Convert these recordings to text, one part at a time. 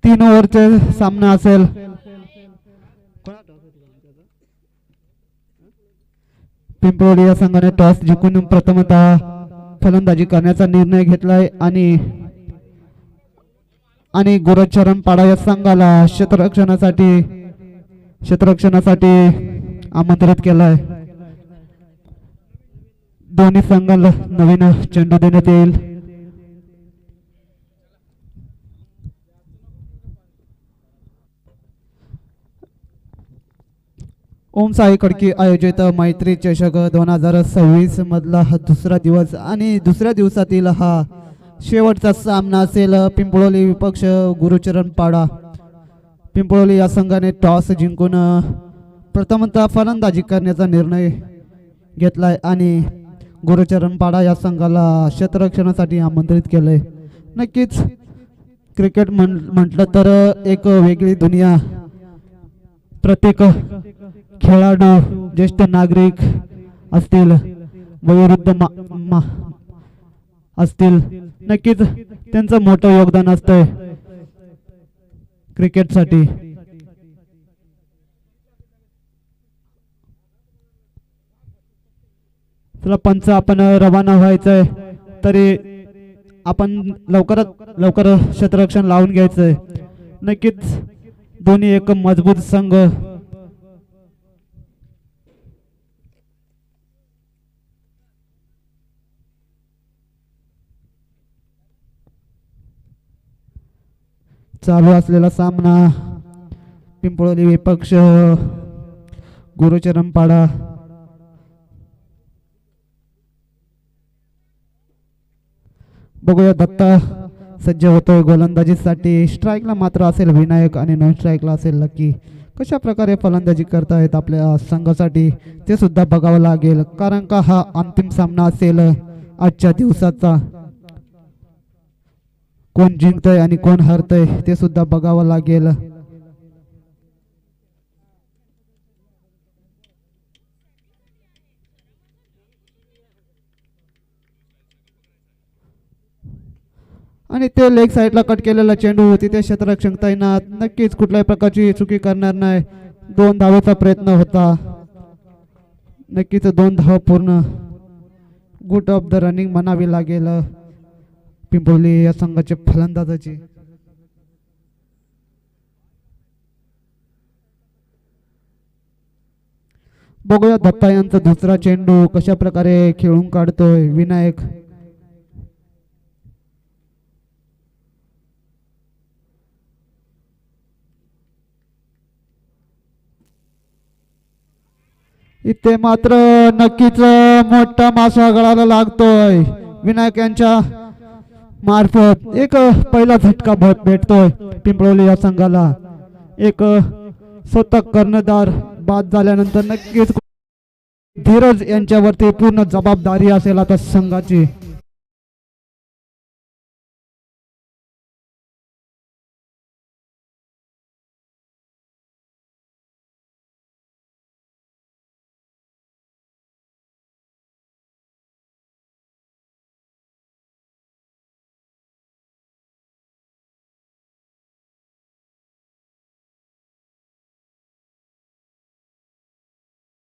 3 ओव्हरचे सामना असेल. पिंपळवडी या संघाने टॉस जिंकून प्रथमतः फलंदाजी करण्याचा निर्णय घेतलाय आणि गुरुचरण पाडा या संघाला क्षेत्ररक्षणासाठी आमंत्रित केलाय. दोन्ही संघाला नवीन चेंडू देण्यात येईल. ओम साई खडकी आयोजित मैत्री चषक 2026 मधला हा दुसरा दिवस आणि दुसऱ्या दिवसातील हा शेवटचा सामना असेल. पिंपळवली विपक्ष गुरुचरण पाडा. पिंपळवली या संघाने टॉस जिंकून प्रथमतः फलंदाजी करण्याचा निर्णय घेतलाय आणि गुरुचरण पाडा या संघाला क्षेत्ररक्षणासाठी आमंत्रित केलंय. नक्कीच क्रिकेट म्हटलं तर एक वेगळी दुनिया. प्रत्येक खेळाडू, ज्येष्ठ नागरिक असतील, वयोवृद्ध असतील, नक्कीच त्यांचं मोठं योगदान असतंय क्रिकेटसाठी. चला पंच आपण रवाना व्हायचंय, तरी आपण लवकरात लवकर क्षेत्ररक्षण लावून घ्यायचंय. नक्कीच दोन्ही एक मजबूत संघ. चालू असलेला सामना पिंपळवली विपक्ष गुरुचरण पाडा. बघूया दत्ता सज्ज होतोय गोलंदाजीसाठी. स्ट्राईकला मात्र असेल विनायक आणि नॉन स्ट्राईकला असेल लकी. कशा प्रकारे फलंदाजी करतायत आपल्या संघासाठी ते सुद्धा बघावं लागेल, कारण का हा अंतिम सामना असेल आजच्या दिवसाचा. कोण जिंकतय आणि कोण हरतय ते सुद्धा बघावं लागेल. आणि ते लेग साईडला कट केलेला चेंडू तिथे क्षेत्ररक्षक तैनात. नक्कीच कुठल्याही प्रकारची चुकी करणार नाही. 2 धावेचा प्रयत्न होता. नक्कीच 2 धाव पूर्ण. गुड ऑफ द रनिंग म्हणावी लागेल पिंपळवली या संघाचे फलंदाजाची. बघूया दत्ता यांचा दुसरा चेंडू कशा प्रकारे खेळून काढतोय विनायक. इथे मात्र नक्कीच मोठा मासा गळाला लागतोय. विनायक यांच्या मार्फत एक पहिला झटका भेटतोय पिंपळवली या संघाला. एक शतक कर्णधार बाद झाल्यानंतर नक्कीच धीरज यांच्यावरती पूर्ण जबाबदारी असेल आता संघाची.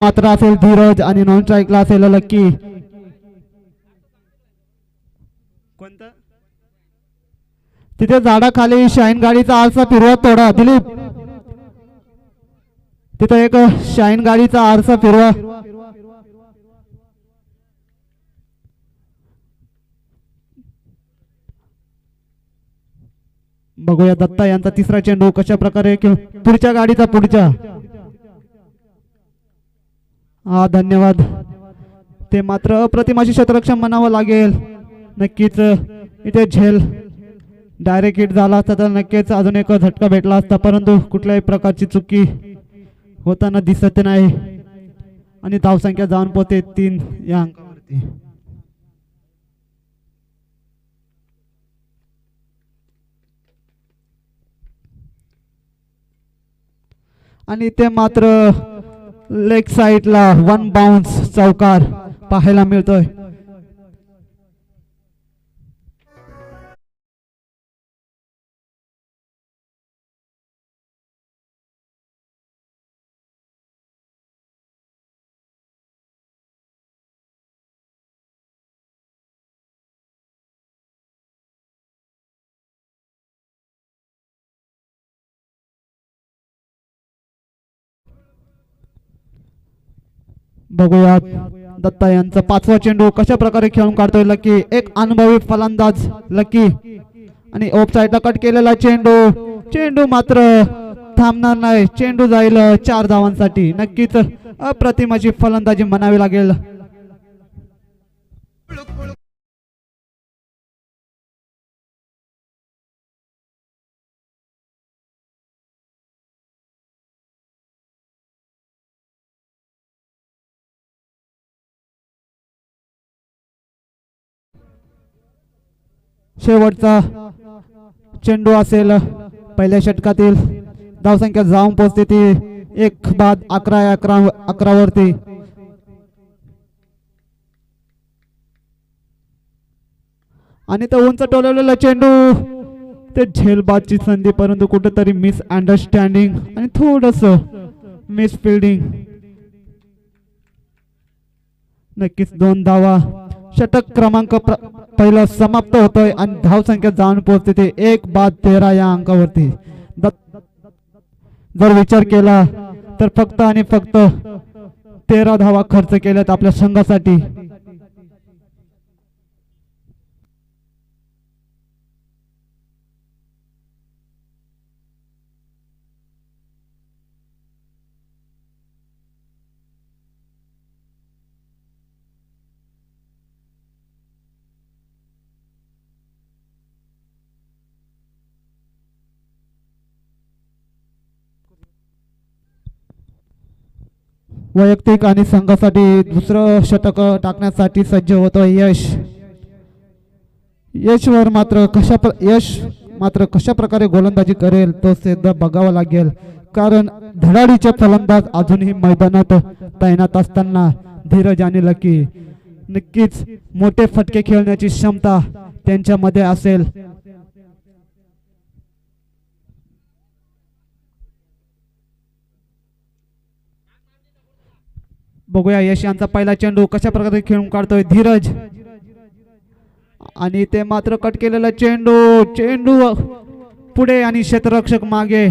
मात्र असेल धीरज आणि नॉन स्ट्राईकला असेल लक्की. कोणता तिथे झाडाखाली शाईन गाडीचा आरसा फिरवा थोडा दिलीप. तिथे एक शाईन गाडीचा आरसा फिरवा. बघूया दत्ता यांचा तिसरा चेंडू कशा प्रकारे पुढच्या गाडीचा पुढच्या. हा धन्यवाद. ते मात्र अप्रतिमाशी क्षेत्ररक्षण म्हणावं लागेल. नक्कीच इथे झेल डायरेक्ट हिट झाला असता तर नक्कीच अजून एक झटका भेटला असता, परंतु कुठल्याही प्रकारची चुकी होताना दिसत नाही आणि धावसंख्या जाऊन पोहोचते 3 या अंकावरती. आणि ते मात्र लेग साइडला 1 बाउन्स चौकार पाहायला मिळतोय. बघूयात दत्ता यांचा पाचवा चेंडू कशा प्रकारे खेळून काढतोय लकी. एक अनुभवी फलंदाज लकी आणि ऑफ साइडला कट केलेला चेंडू. चेंडू मात्र थांबणार नाही. चेंडू जाईल 4 धावांसाठी. नक्कीच अप्रतिम अशी फलंदाजी म्हणावी लागेल. शेवटचा चेंडू असेल पहिल्या षटकातील. धावसंख्या जाऊन पोहोचते ती 1 बाद 11 वरती. आणि तो उंच टोलवलेला चेंडू ते झेलबादची संधी परंतु कुठेतरी मिस अंडरस्टँडिंग आणि थोडस मिस फिल्डिंग. नक्कीच 2 धावा. षटक क्रमांक पहिला समाप्त होतोय आणि धावसंख्या जाऊन पोहोचते ते 1 बाद 13 या अंकावरती. जर विचार केला तर फक्त आणि फक्त 13 धावा खर्च केल्यात आपल्या संघासाठी. वैयक्तिक आणि संघासाठी दुसरं षटक टाकण्यासाठी सज्ज होतोय यश. यश मात्र कशा प्रकारे गोलंदाजी करेल तो सुद्धा बघावा लागेल. कारण धडाडीचे फलंदाज अजूनही मैदानात तैनात असताना धीरज आणि लकी नक्कीच मोठे फटके खेळण्याची क्षमता त्यांच्यामध्ये असेल. बघूया यश यांचा पहिला चेंडू कशा प्रकारे खेळून काढतोय धीरज. आणि ते मात्र कट केलेला चेंडू पुढे आणि क्षेत्ररक्षक मागे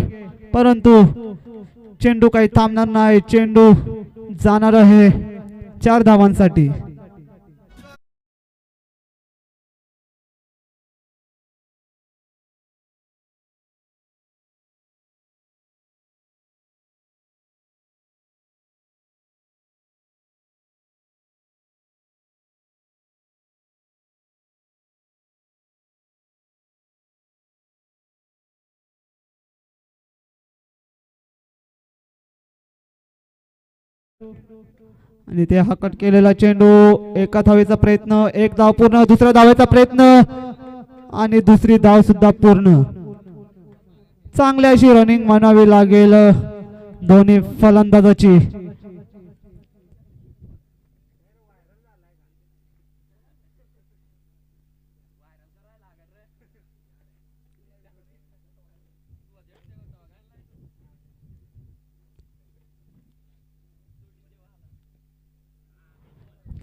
परंतु चेंडू काही थांबणार नाही. चेंडू जाणार आहे 4 धावांसाठी. आणि ते हा कट केलेला चेंडू एका धावेचा प्रयत्न. 1 धाव पूर्ण. दुसऱ्या धावेचा प्रयत्न आणि दुसरी धाव सुद्धा पूर्ण. चांगली अशी रनिंग म्हणावी लागेल दोन्ही फलंदाजाची.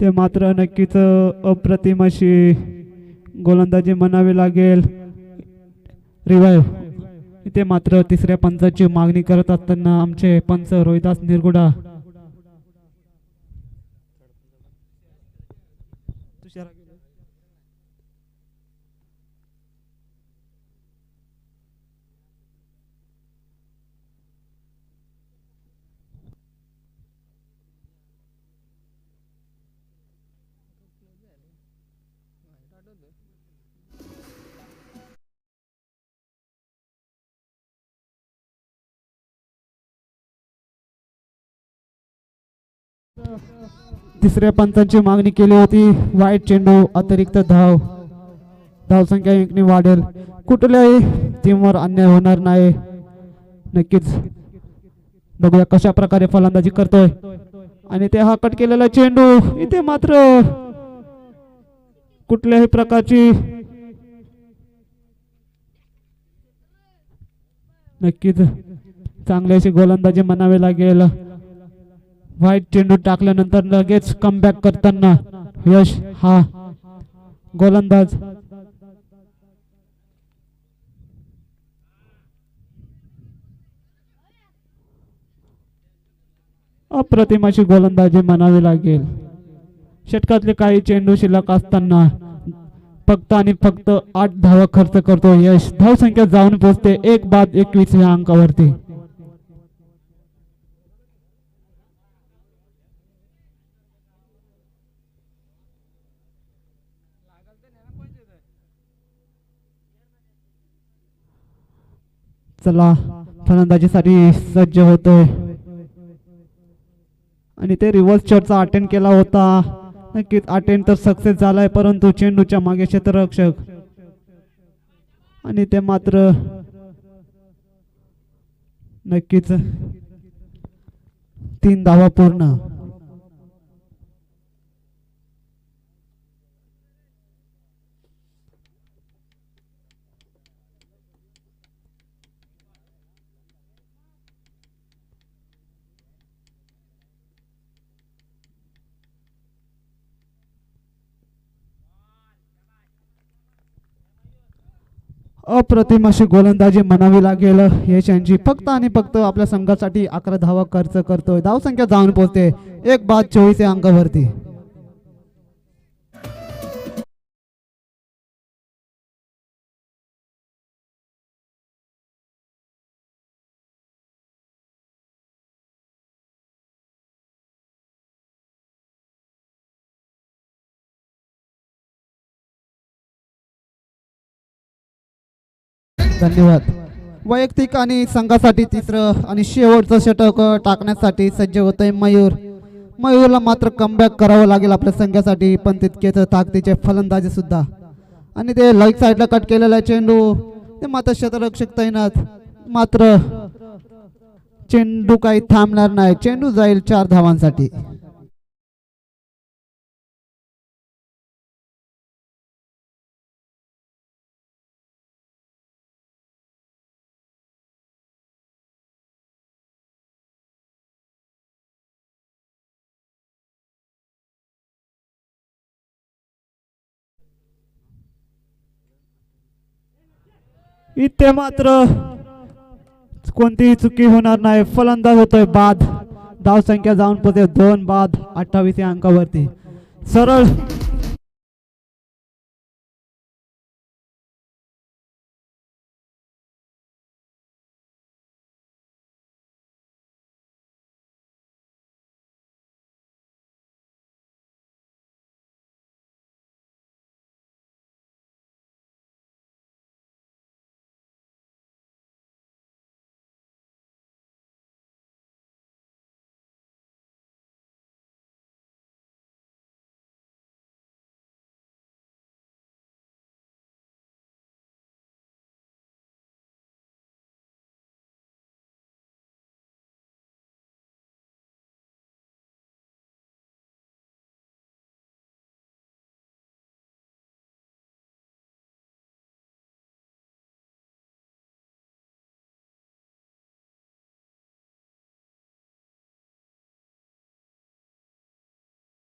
ते मात्र नक्कीच अप्रतिम अशी गोलंदाजी म्हणावी लागेल. रिवाइव्ह इथे मात्र तिसऱ्या पंचाची मागणी करत असताना आमचे पंच रोहिदास निरगुडा. तिसऱ्या पंचांची मागणी केली होती. वाईट चेंडू अतिरिक्त धावसंख्या एकने वाढेल. कुठल्याही टीमवर अन्याय होणार नाही. नक्कीच बघूया कशा प्रकारे फलंदाजी करतोय. आणि ते हा कट केलेला चेंडू इथे मात्र कुठल्याही प्रकारची नक्कीच चांगली अशी गोलंदाजी म्हणावी लागेल. वाईट चेंडू टाकल्यानंतर लगेच कमबॅक करताना यश हा गोलंदाज. अप्रतिम अशी गोलंदाजी म्हणावी लागेल. षटकातले काही चेंडू शिल्लक असताना फक्त आणि फक्त 8 धावा खर्च करतो यश. धावसंख्या जाऊन पोहोचते 1 बाद 21 या अंकावरती. चला फलंदाजीसाठी सज्ज होतोय आणि ते रिव्हर्स शॉटचा अटेम्प्ट केला होता. नक्कीच अटेम्प्ट तर सक्सेस झालाय, परंतु चेंडूच्या मागे क्षेत्ररक्षक आणि ते मात्र नक्कीच 3 धावा पूर्ण. अप्रतिम अशी गोलंदाजी म्हणावी लागेल यश यांची. फक्त आणि फक्त आपल्या संघासाठी 11 धावा खर्च करतोय. धावसंख्या जाऊन पोहोचते 1 बाद 24 या अंकावरती. धन्यवाद. वैयक्तिक आणि संघासाठी तिसरं आणि शेवटचं षटक टाकण्यासाठी सज्ज होतोय मयूर. मयूरला मात्र कमबॅक करावं लागेल आपल्या संघासाठी, पण तितकेच ताकदीचे फलंदाजी सुद्धा. आणि ते लेग साईडला कट केलेला चेंडू, ते मात्र क्षेत्ररक्षक तैनात. मात्र चेंडू काही थांबणार नाही. चेंडू जाईल 4 धावांसाठी. इथे मात्र कोणतीही चुकी होणार नाही. फलंदाज होतोय बाद. धावसंख्या जाऊन पोहोचते 2 बाद 28 या अंकावरती. सरळ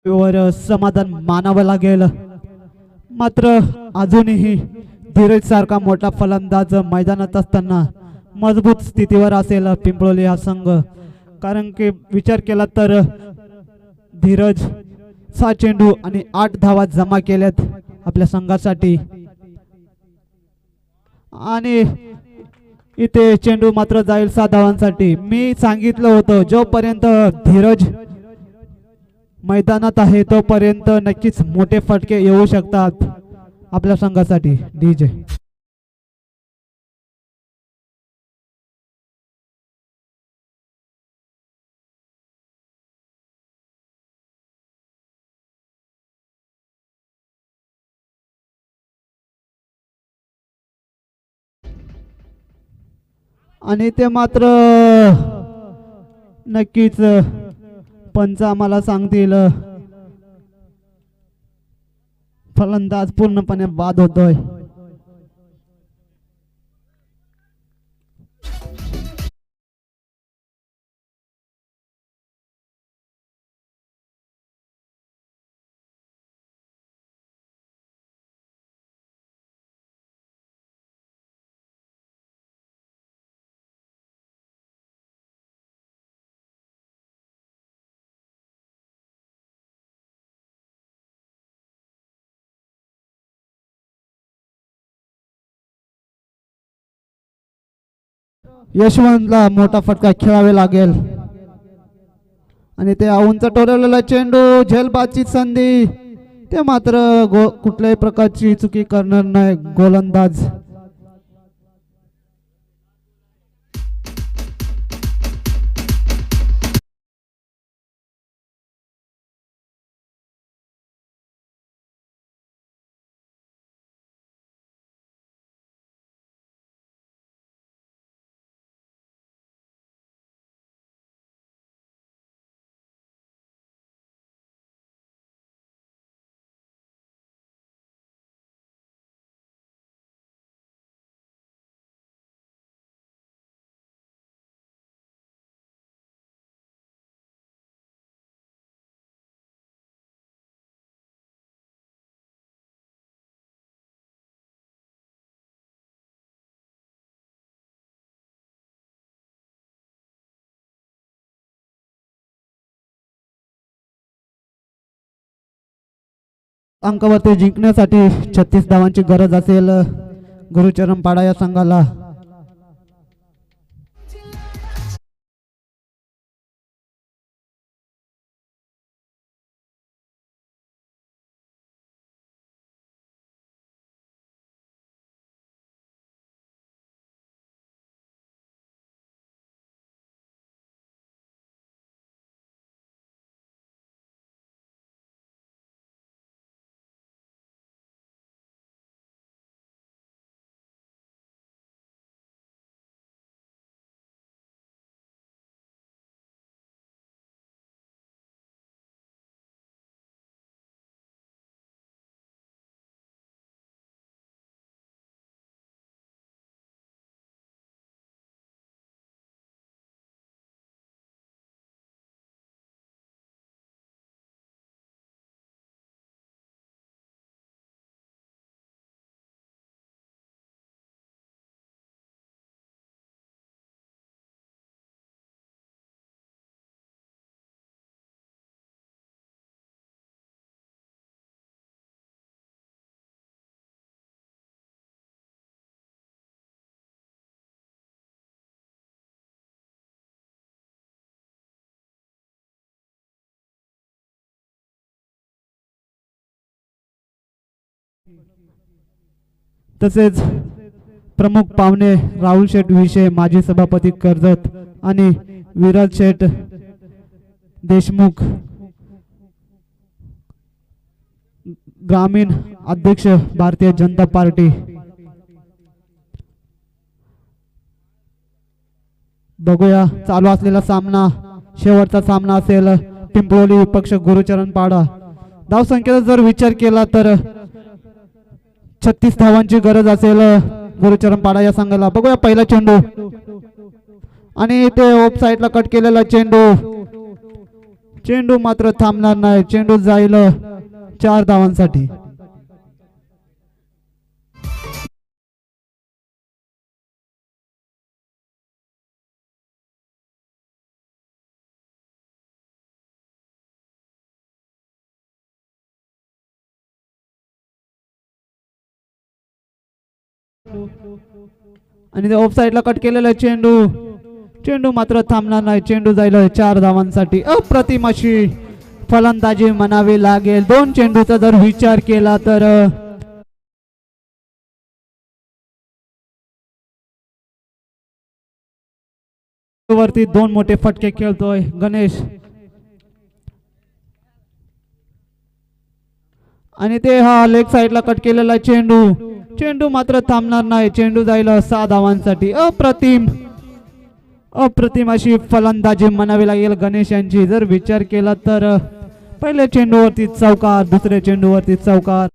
वर समाधान मानावं लागेल. मात्र अजूनही धीरज सारखा मोठा फलंदाज मैदानात असताना मजबूत स्थितीवर असेल पिंपळोली हा संघ. कारण की विचार केला तर धीरज 6 चेंडू आणि 8 धावा जमा केल्यात आपल्या संघासाठी. आणि इथे चेंडू मात्र जाईल 7 धावांसाठी. मी सांगितलं होतं जोपर्यंत धीरज मैदानात आहे तोपर्यंत नक्कीच मोठे फटके येऊ शकतात आपल्या संघासाठी. डीजे आणि ते मात्र नक्कीच पंच आम्हाला सांगतील फलंदाज पूर्णपणे बाद होतोय. यशवंतला मोठा फटका खेळावे लागेल आणि ते उंच टोरवलेला चेंडू झेलबादची संधी ते मात्र कुठल्याही प्रकारची चुकी करणार नाही गोलंदाज. अंकावरती जिंकण्यासाठी 36 धावांची गरज असेल गुरुचरण पाडा या संघाला. तसेच प्रमुख पाहुणे राहुल शेठ विषय माजी सभापती कर्जत आणि विराज शेठ देशमुख ग्रामीण अध्यक्ष भारतीय जनता पार्टी. बघूया चालू असलेला सामना शेवटचा सामना असेल पिंपळोली विपक्ष गुरुचरण पाडा. धावसंख्येचा जर विचार केला तर 36 धावांची गरज असेल गुरुचरण पाडा या संघाला. बघूया पहिला चेंडू आणि ते ऑफ साइडला कट केलेला चेंडू मात्र थांबणार नाही. चेंडू जाईल 4 धावांसाठी. आणि ते ऑफ साइडला कट केलेला चेंडू मात्र थांबणार नाही. चेंडू जाईल 4 धावांसाठी. अप्रतिम अशी फलंदाजी म्हणावी लागेल. 2 चेंडूचा जर विचार केला तर वरती 2 मोठे फटके खेळतोय गणेश आणि ते हा लेग साइडला कट केलेला चेंडू मात्र थांबणार नाही. चेंडू जाईल 6 धावांसाठी. अप्रतिम अशी फलंदाजी म्हणावी लागेल गणेश यांची. जर विचार केला तर पहिल्या चेंडूवरती चौकार, दुसऱ्या चेंडूवरती चौकार.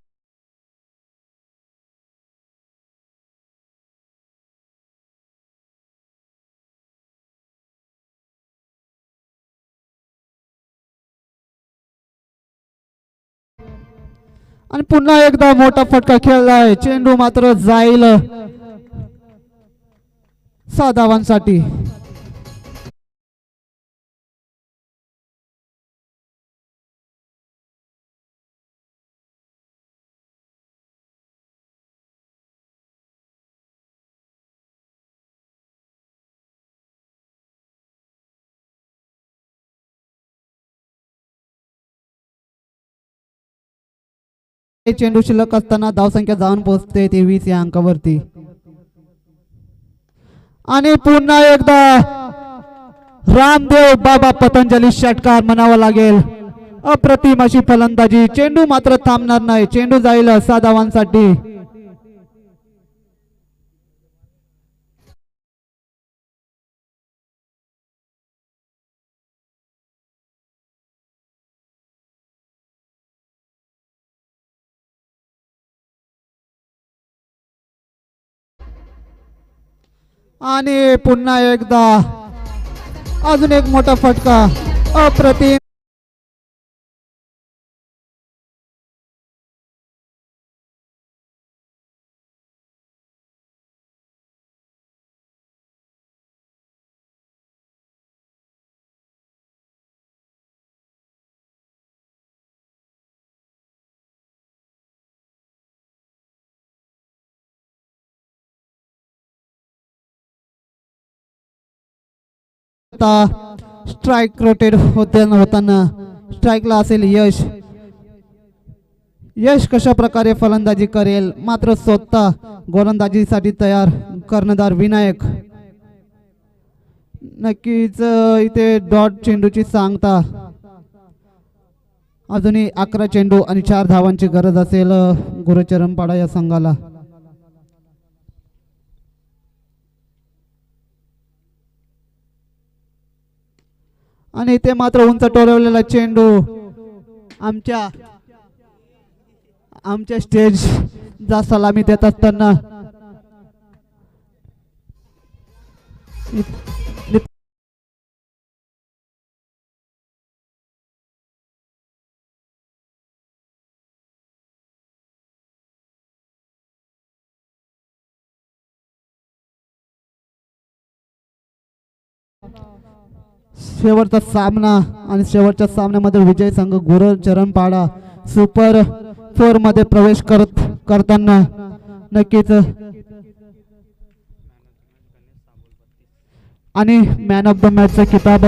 आणि पुन्हा एकदा मोठा फटका खेळलाय. चेंडू मात्र जाईल 6 धावांसाठी. चेंडू शिल्लक असताना धावसंख्या जाऊन पोहोचते 23 या अंकावरती. आणि पुन्हा एकदा रामदेव बाबा पतंजली षटकार म्हणावा लागेल. अप्रतिम अशी फलंदाजी. चेंडू मात्र थांबणार नाही. चेंडू जाईल 6 धावांसाठी. आणि पुन्हा एकदा अजून एक मोठा फटका. अप्रतिम. स्ट्राइक रोटेट होताना स्ट्राइकला असेल यश. यश कशा प्रकारे फलंदाजी करेल मात्र स्वतः गोलंदाजीसाठी तयार कर्णधार विनायक. नक्कीच इथे डॉट चेंडूची सांगता. अजूनही 11 चेंडू आणि 4 धावांची गरज असेल गुरुचरणपाडा या संघाला. आणि इथे मात्र उंच टोलवलेला चेंडू आमच्या स्टेज जा सलामी देत असताना शेवटचा सामना आणि शेवटच्या सामन्यामध्ये विजय संघ गुरुचरणपाडा सुपर 4 मध्ये प्रवेश करताना नक्कीच. आणि मॅन ऑफ द मॅचचा किताब